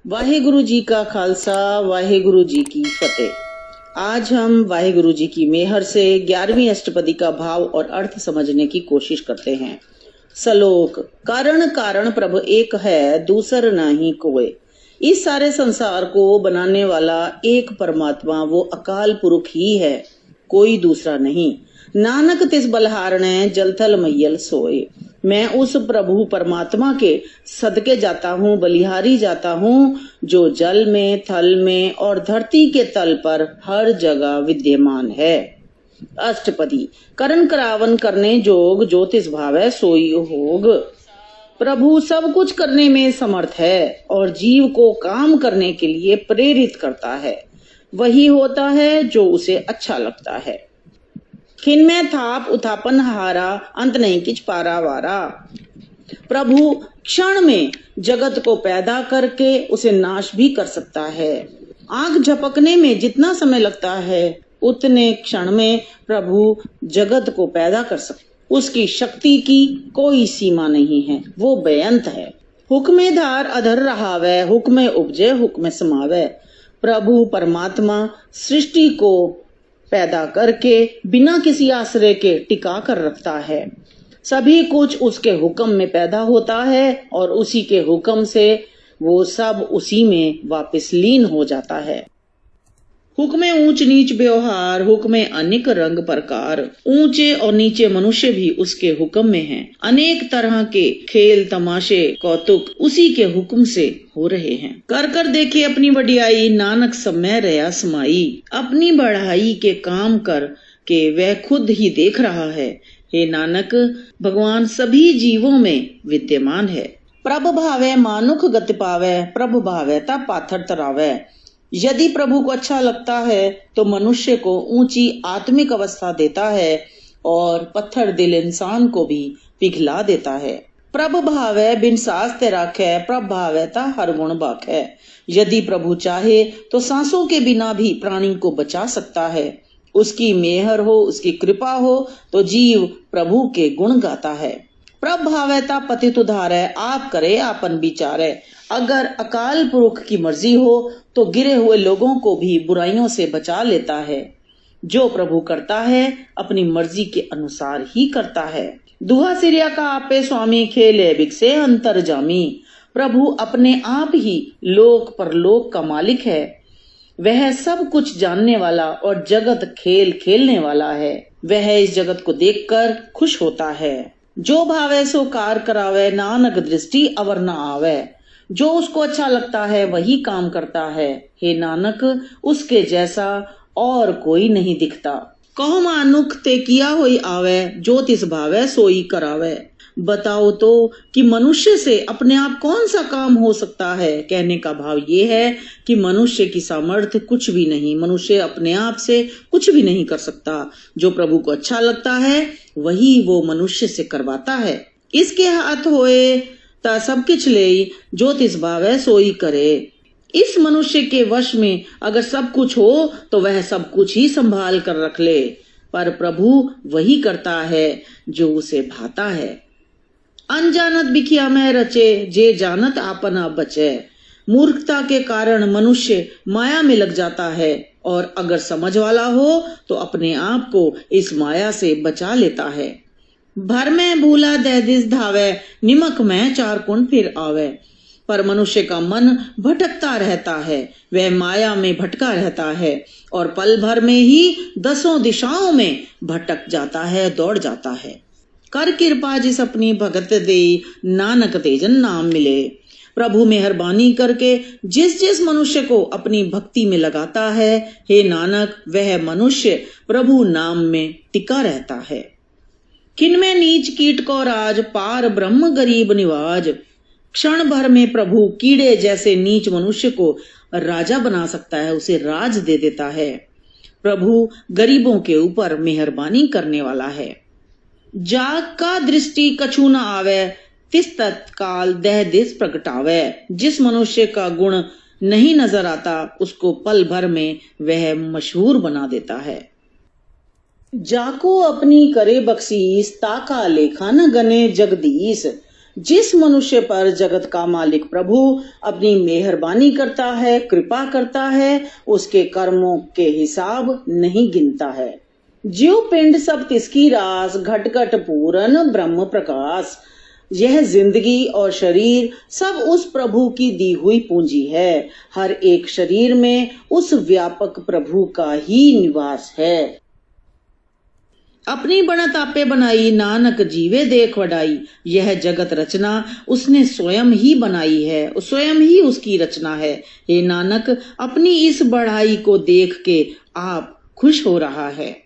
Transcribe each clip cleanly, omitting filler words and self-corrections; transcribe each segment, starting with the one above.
वाहेगुरु जी का खालसा, वाहेगुरु जी की फतेह। आज हम वाहेगुरु जी की मेहर से 11वीं अष्टपदी का भाव और अर्थ समझने की कोशिश करते हैं। श्लोक। कारण कारण प्रभु एक है, दूसर नहीं कोई। इस सारे संसार को बनाने वाला एक परमात्मा वो अकाल पुरुष ही है, कोई दूसरा नहीं। नानक तिस बलहारणे जलथल मैयल सोए। मैं उस प्रभु परमात्मा के सदके जाता हूँ, बलिहारी जाता हूँ, जो जल में, थल में और धरती के तल पर हर जगह विद्यमान है। अष्टपदी। करण करावन करने जोग, ज्योतिष भावै सोई होग। प्रभु सब कुछ करने में समर्थ है और जीव को काम करने के लिए प्रेरित करता है। वही होता है जो उसे अच्छा लगता है। खिन में थाप उथापन हारा, अंत नहीं किच पारा वारा। प्रभु क्षण में जगत को पैदा करके उसे नाश भी कर सकता है। आंख झपकने में जितना समय लगता है, उतने क्षण में प्रभु जगत को पैदा कर सकता। उसकी शक्ति की कोई सीमा नहीं है, वो बेअंत है। हुक्मे धार अधर रहावे, हुक्मे उपजे हुक्मे समावे। प्रभु परमात्मा सृष्टि को पैदा करके बिना किसी आश्रय के टिका कर रखता है। सभी कुछ उसके हुक्म में पैदा होता है और उसी के हुक्म से वो सब उसी में वापस लीन हो जाता है। हुक्मे ऊंच नीच व्यवहार, हुक्मे अनेक रंग प्रकार। ऊंचे और नीचे मनुष्य भी उसके हुक्म में हैं। अनेक तरह के खेल तमाशे कौतुक उसी के हुक्म से हो रहे हैं। कर कर देखे अपनी वडियाई, नानक समय रया समाई। अपनी बढ़ाई के काम कर के वह खुद ही देख रहा है। हे नानक, भगवान सभी जीवों में विद्यमान है। प्रभ भावे मानुख गति पावे, प्रभ भावे ता पाथर तरावे। यदि प्रभु को अच्छा लगता है तो मनुष्य को ऊंची आत्मिक अवस्था देता है और पत्थर दिल इंसान को भी पिघला देता है। प्रभ भावे बिन सास ते राखे, प्रभ भावे ता हर गुण बाखे। यदि प्रभु चाहे तो सांसों के बिना भी प्राणी को बचा सकता है। उसकी मेहर हो, उसकी कृपा हो तो जीव प्रभु के गुण गाता है। प्रभ भावैता पतित उधारै, आप करे आपन विचारे। अगर अकाल पुरुष की मर्जी हो तो गिरे हुए लोगों को भी बुराइयों से बचा लेता है। जो प्रभु करता है अपनी मर्जी के अनुसार ही करता है। दुहा सिरिया का आपे स्वामी, खेले बिकसे अंतर जामी। प्रभु अपने आप ही लोक परलोक का मालिक है। वह सब कुछ जानने वाला और जगत खेल खेलने वाला है। वह इस जगत को देखकर खुश होता है। जो भावे सो कार करावे, नानक दृष्टि अवर न आवे। जो उसको अच्छा लगता है वही काम करता है। हे नानक, उसके जैसा और कोई नहीं दिखता। कहो मानुख ते किया होई आवे, जो तिस भावे सोई करावे। बताओ तो कि मनुष्य से अपने आप कौन सा काम हो सकता है। कहने का भाव ये है कि मनुष्य की सामर्थ्य कुछ भी नहीं, मनुष्य अपने आप से कुछ भी नहीं कर सकता। जो प्रभु को अच्छा लगता है वही वो मनुष्य से करवाता है। इसके हाथ होए ता सब किछ ले, जो तिस भावे सोई करे। इस मनुष्य के वश में अगर सब कुछ हो तो वह सब कुछ ही संभाल कर रख ले, पर प्रभु वही करता है जो उसे भाता है। अनजानत बिखिया में रचे, जे जानत आपना बचे। मूर्खता के कारण मनुष्य माया में लग जाता है और अगर समझ वाला हो तो अपने आप को इस माया से बचा लेता है। भर में भूला दह दिस धावे, निमक में चार कुंड फिर आवे। पर मनुष्य का मन भटकता रहता है, वह माया में भटका रहता है और पल भर में ही 10 दिशाओं में भटक जाता है, दौड़ जाता है। कर कृपा जिस अपनी भगत दे, नानक तेजन नाम मिले। प्रभु मेहरबानी करके जिस जिस मनुष्य को अपनी भक्ति में लगाता है, हे नानक, वह मनुष्य प्रभु नाम में टिका रहता है। किन में नीच कीट को राज, पार ब्रह्म गरीब निवाज। क्षण भर में प्रभु कीड़े जैसे नीच मनुष्य को राजा बना सकता है, उसे राज दे देता है। प्रभु गरीबों के ऊपर मेहरबानी करने वाला है। जाग का दृष्टि कछु न आवे, तिस तत्काल दह दिस प्रगटावे। जिस मनुष्य का गुण नहीं नजर आता उसको पल भर में वह मशहूर बना देता है। जाको अपनी करे बख्शीस, ताका लेखा न गने जगदीश। जिस मनुष्य पर जगत का मालिक प्रभु अपनी मेहरबानी करता है, कृपा करता है, उसके कर्मों के हिसाब नहीं गिनता है। ज्यों पिंड सब तिसकी रास, घट घट पूरन ब्रह्म प्रकाश। यह जिंदगी और शरीर सब उस प्रभु की दी हुई पूंजी है। हर एक शरीर में उस व्यापक प्रभु का ही निवास है। अपनी बनत आपे बनाई, नानक जीवे देख वडाई। यह जगत रचना उसने स्वयं ही बनाई है, स्वयं ही उसकी रचना है। हे नानक, अपनी इस बढ़ाई को देख के आप खुश हो रहा है।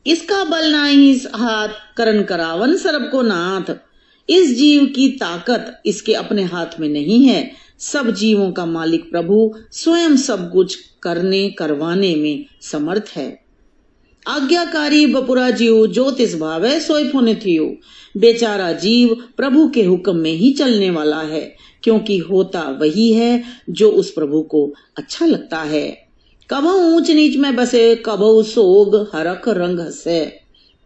इसका बल नाही हाथ, करन करावन सर्ब को नाथ। इस जीव की ताकत इसके अपने हाथ में नहीं है। सब जीवों का मालिक प्रभु स्वयं सब कुछ करने करवाने में समर्थ है। आज्ञाकारी बपुरा जीव, जो तिस भावे सोई पुन थियो। बेचारा जीव प्रभु के हुक्म में ही चलने वाला है, क्योंकि होता वही है जो उस प्रभु को अच्छा लगता है। कबहु ऊंच नीच में बसे, कबहु सोग हरख रंग हसे।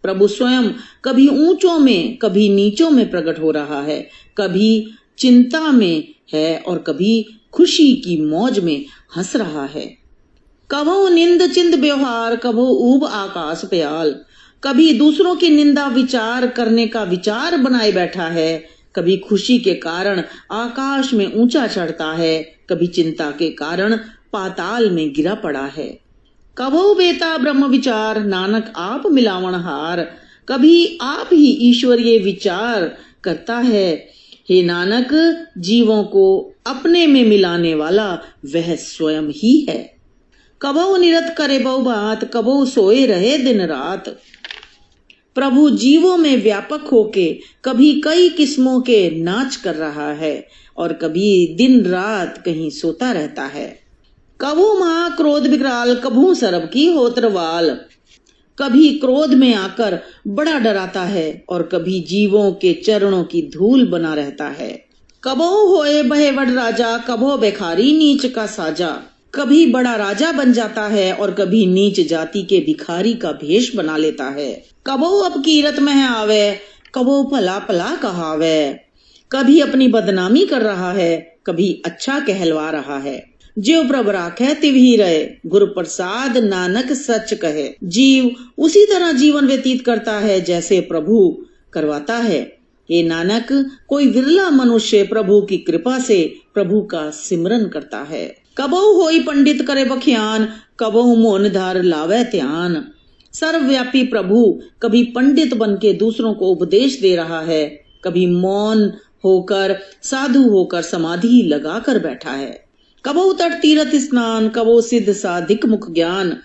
प्रभु स्वयं कभी ऊंचों में कभी नीचों में प्रकट हो रहा है, कभी चिंता में है और कभी खुशी की मौज में हंस रहा है। कबहु निंद चिंद व्यवहार, कबहु ऊब आकाश प्याल। कभी दूसरों की निंदा विचार करने का विचार बनाए बैठा है, कभी खुशी के कारण आकाश में ऊंचा चढ़ता है, कभी चिंता के कारण पाताल में गिरा पड़ा है। कबहु बेता ब्रह्म विचार, नानक आप मिलावन हार। कभी आप ही ईश्वरीय विचार करता है। हे नानक, जीवों को अपने में मिलाने वाला वह स्वयं ही है। कबहु निरत करे बहु बात, कबहु सोए रहे दिन रात। प्रभु जीवों में व्यापक होके कभी कई किस्मों के नाच कर रहा है और कभी दिन रात कहीं सोता रहता है। कबहु महा क्रोध विकराल, कबहु सरब की होत्रवाल। कभी क्रोध में आकर बड़ा डराता है और कभी जीवों के चरणों की धूल बना रहता है। कबहु होए बहे बड़ राजा, कबहु बेखारी नीच का साजा। कभी बड़ा राजा बन जाता है और कभी नीच जाति के भिखारी का भेष बना लेता है। कबहु अब कीरत में आवे, कबहु भला भला कहावे। कभी अपनी बदनामी कर रहा है, कभी अच्छा कहलवा रहा है। ज्यों प्रभ राखे तिव ही रहे, गुरु प्रसाद नानक सच कहे। जीव उसी तरह जीवन व्यतीत करता है जैसे प्रभु करवाता है। हे नानक, कोई विरला मनुष्य प्रभु की कृपा से प्रभु का सिमरन करता है। कबहु होई पंडित करे बख्यान, कबहु मौन धार लावे ध्यान। सर्वव्यापी प्रभु कभी पंडित बन के दूसरों को उपदेश दे रहा है, कभी मौन होकर साधु होकर समाधि लगा कर बैठा है। कबहु तट तीर्थ स्नान, कबहु सिद्ध साधिक मुख ज्ञान।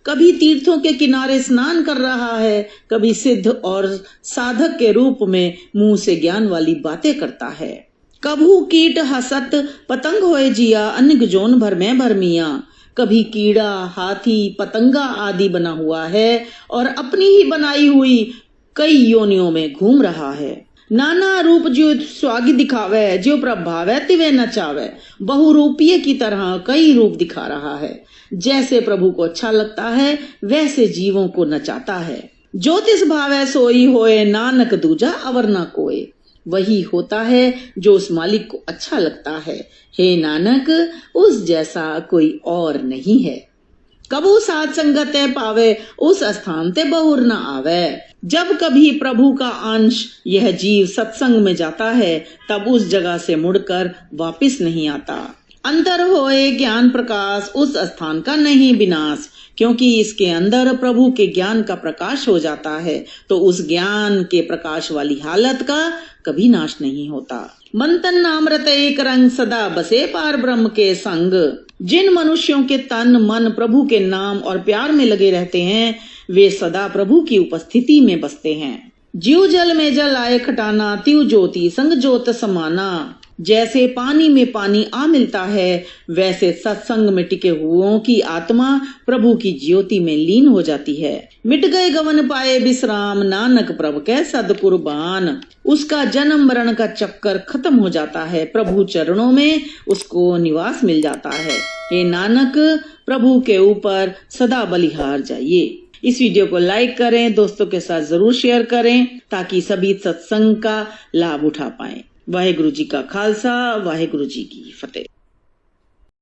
कभी तीर्थों के किनारे स्नान कर रहा है, कभी सिद्ध और साधक के रूप में मुंह से ज्ञान वाली बातें करता है। कबहु कीट हसत पतंग होए जिया, अन्य जोन भर में भरमिया। कभी कीड़ा हाथी पतंगा आदि बना हुआ है और अपनी ही बनाई हुई कई योनियों में घूम रहा है। नाना रूप जो स्वागी दिखावे, जो प्रभावे तिवे नचावे। बहुरूपीय की तरह कई रूप दिखा रहा है। जैसे प्रभु को अच्छा लगता है वैसे जीवों को नचाता है। ज्योतिष भावे सोई होए, नानक दूजा अवर न कोय। वही होता है जो उस मालिक को अच्छा लगता है। हे नानक, उस जैसा कोई और नहीं है। कबू साथ संगत पावे, उस स्थान ते बहुर न आवे। जब कभी प्रभु का अंश यह जीव सत्संग में जाता है तब उस जगह से मुड़कर वापिस नहीं आता। अंतर होए ज्ञान प्रकाश, उस स्थान का नहीं विनाश। क्योंकि इसके अंदर प्रभु के ज्ञान का प्रकाश हो जाता है तो उस ज्ञान के प्रकाश वाली हालत का कभी नाश नहीं होता। मन तन नाम रत एक रंग, सदा बसे पार ब्रह्म के संग। जिन मनुष्यों के तन मन प्रभु के नाम और प्यार में लगे रहते हैं वे सदा प्रभु की उपस्थिति में बसते हैं। ज्यों जल में जल आए खटाना, त्यों ज्योति संग ज्योत समाना। जैसे पानी में पानी आ मिलता है वैसे सत्संग में टिके हुओं की आत्मा प्रभु की ज्योति में लीन हो जाती है। मिट गए गवन पाए विश्राम, नानक प्रभु के सद कुर्बान। उसका जन्म मरण का चक्कर खत्म हो जाता है, प्रभु चरणों में उसको निवास मिल जाता है। हे नानक, प्रभु के ऊपर सदा बलिहार जाइए। इस वीडियो को लाइक करें, दोस्तों के साथ जरूर शेयर करें ताकि सभी सत्संग का लाभ उठा पाएं। वाहेगुरु जी का खालसा वाहेगुरु जी की फतेह।